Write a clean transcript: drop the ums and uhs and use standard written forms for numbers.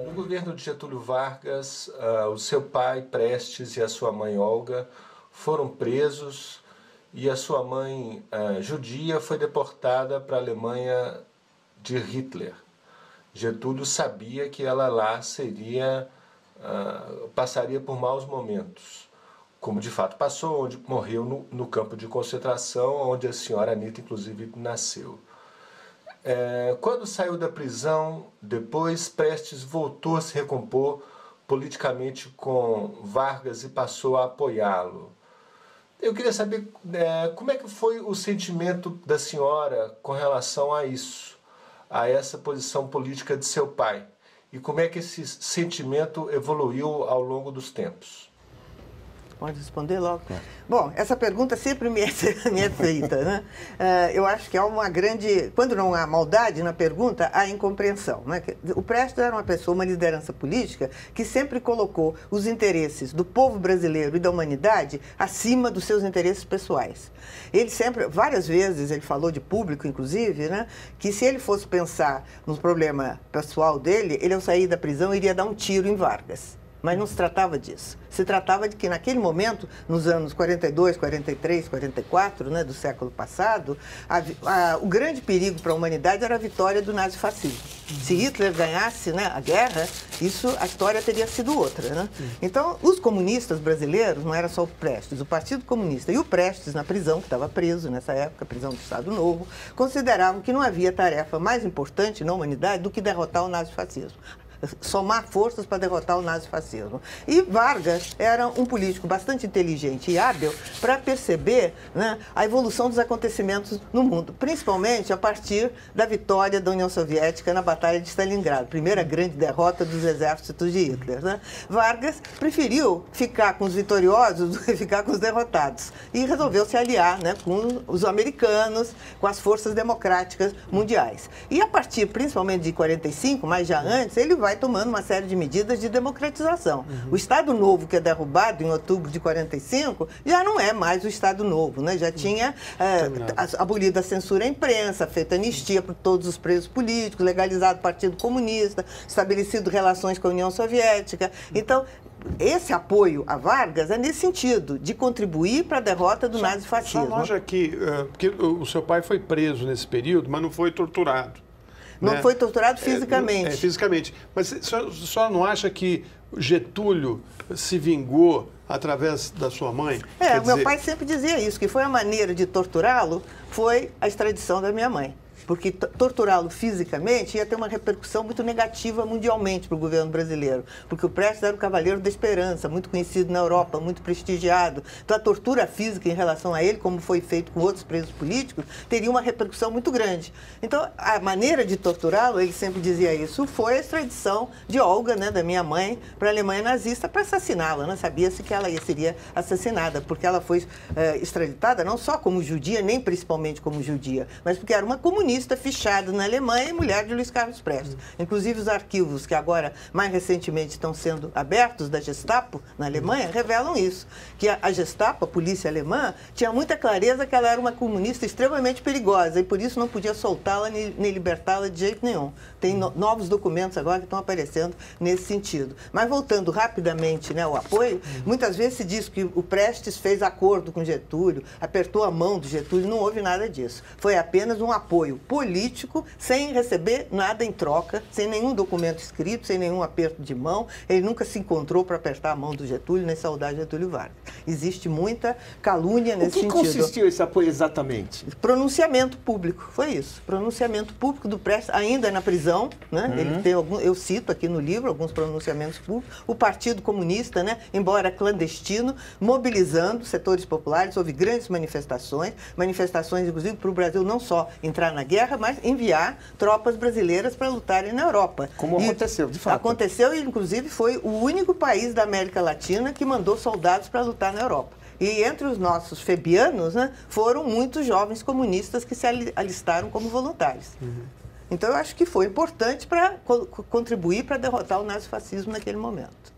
No governo de Getúlio Vargas, o seu pai Prestes e a sua mãe Olga foram presos e a sua mãe judia foi deportada para a Alemanha de Hitler. Getúlio sabia que ela lá passaria por maus momentos, como de fato passou, onde morreu no campo de concentração, onde a senhora Anita, inclusive, nasceu. Quando saiu da prisão, depois Prestes voltou a se recompor politicamente com Vargas e passou a apoiá-lo. Eu queria saber como é que foi o sentimento da senhora com relação a isso, a essa posição política de seu pai, e como é que esse sentimento evoluiu ao longo dos tempos. Pode responder logo? Bom, essa pergunta sempre me é feita, né? Eu acho que há uma grande... Quando não há maldade na pergunta, há incompreensão, né? O Prestes era uma pessoa, uma liderança política, que sempre colocou os interesses do povo brasileiro e da humanidade acima dos seus interesses pessoais. Ele sempre, várias vezes, ele falou de público, inclusive, né? Que se ele fosse pensar no problema pessoal dele, ele, ao sair da prisão, iria dar um tiro em Vargas. Mas não se tratava disso. Se tratava de que, naquele momento, nos anos 42, 43, 44, né, do século passado, o grande perigo para a humanidade era a vitória do nazifascismo. Se Hitler ganhasse, né, a guerra, a história teria sido outra, né? Então, os comunistas brasileiros, não era só o Prestes, o Partido Comunista e o Prestes na prisão, que estava preso nessa época, prisão do Estado Novo, consideravam que não havia tarefa mais importante na humanidade do que derrotar o nazifascismo. Somar forças para derrotar o nazifascismo. E Vargas era um político bastante inteligente e hábil para perceber, né, a evolução dos acontecimentos no mundo, principalmente a partir da vitória da União Soviética na Batalha de Stalingrado, primeira grande derrota dos exércitos de Hitler, né? Vargas preferiu ficar com os vitoriosos do que ficar com os derrotados e resolveu se aliar, né, com os americanos, com as forças democráticas mundiais. E a partir, principalmente de 45, mas já antes, ele vai tomando uma série de medidas de democratização. O Estado Novo, que é derrubado em outubro de 45, já não é mais o Estado Novo, né? Já tinha abolido a censura à imprensa, feito anistia para todos os presos políticos, legalizado o Partido Comunista, estabelecido relações com a União Soviética. Então, esse apoio a Vargas é nesse sentido, de contribuir para a derrota do nazifascismo. Só nós aqui, porque o seu pai foi preso nesse período, mas não foi torturado. Não foi torturado fisicamente. Fisicamente. Mas a senhora não acha que Getúlio se vingou através da sua mãe? Meu pai sempre dizia isso, que foi a maneira de torturá-lo, foi a extradição da minha mãe. Porque torturá-lo fisicamente ia ter uma repercussão muito negativa mundialmente para o governo brasileiro. Porque o Prestes era o Cavaleiro da Esperança, muito conhecido na Europa, muito prestigiado. Então a tortura física em relação a ele, como foi feito com outros presos políticos, teria uma repercussão muito grande. Então a maneira de torturá-lo, ele sempre dizia isso, foi a extradição de Olga, né, da minha mãe, para a Alemanha nazista para assassiná-la. Né? Sabia-se que ela seria assassinada, porque ela foi extraditada não só como judia, nem principalmente como judia, mas porque era uma comunista fichada na Alemanha e mulher de Luiz Carlos Prestes. Inclusive os arquivos que agora, mais recentemente, estão sendo abertos da Gestapo na Alemanha, revelam isso. Que a Gestapo, a polícia alemã, tinha muita clareza que ela era uma comunista extremamente perigosa e por isso não podia soltá-la nem libertá-la de jeito nenhum. Tem novos documentos agora que estão aparecendo nesse sentido. Mas voltando rapidamente, né, ao apoio, muitas vezes se diz que o Prestes fez acordo com Getúlio, apertou a mão do Getúlio, não houve nada disso. Foi apenas um apoio político, sem receber nada em troca, sem nenhum documento escrito, sem nenhum aperto de mão. Ele nunca se encontrou para apertar a mão do Getúlio, nem saudar Getúlio Vargas. Existe muita calúnia nesse sentido. O que consistiu esse apoio exatamente? Pronunciamento público, foi isso. Pronunciamento público do Prestes, ainda na prisão, né? Ele tem eu cito aqui no livro alguns pronunciamentos públicos. O Partido Comunista, né, embora clandestino, mobilizando setores populares, houve grandes manifestações, inclusive para o Brasil não só entrar na guerra, mas enviar tropas brasileiras para lutarem na Europa. Como aconteceu, de fato. Aconteceu e, inclusive, foi o único país da América Latina que mandou soldados para lutar na Europa. E entre os nossos febianos, né, foram muitos jovens comunistas que se alistaram como voluntários. Então, eu acho que foi importante para contribuir para derrotar o nazifascismo naquele momento.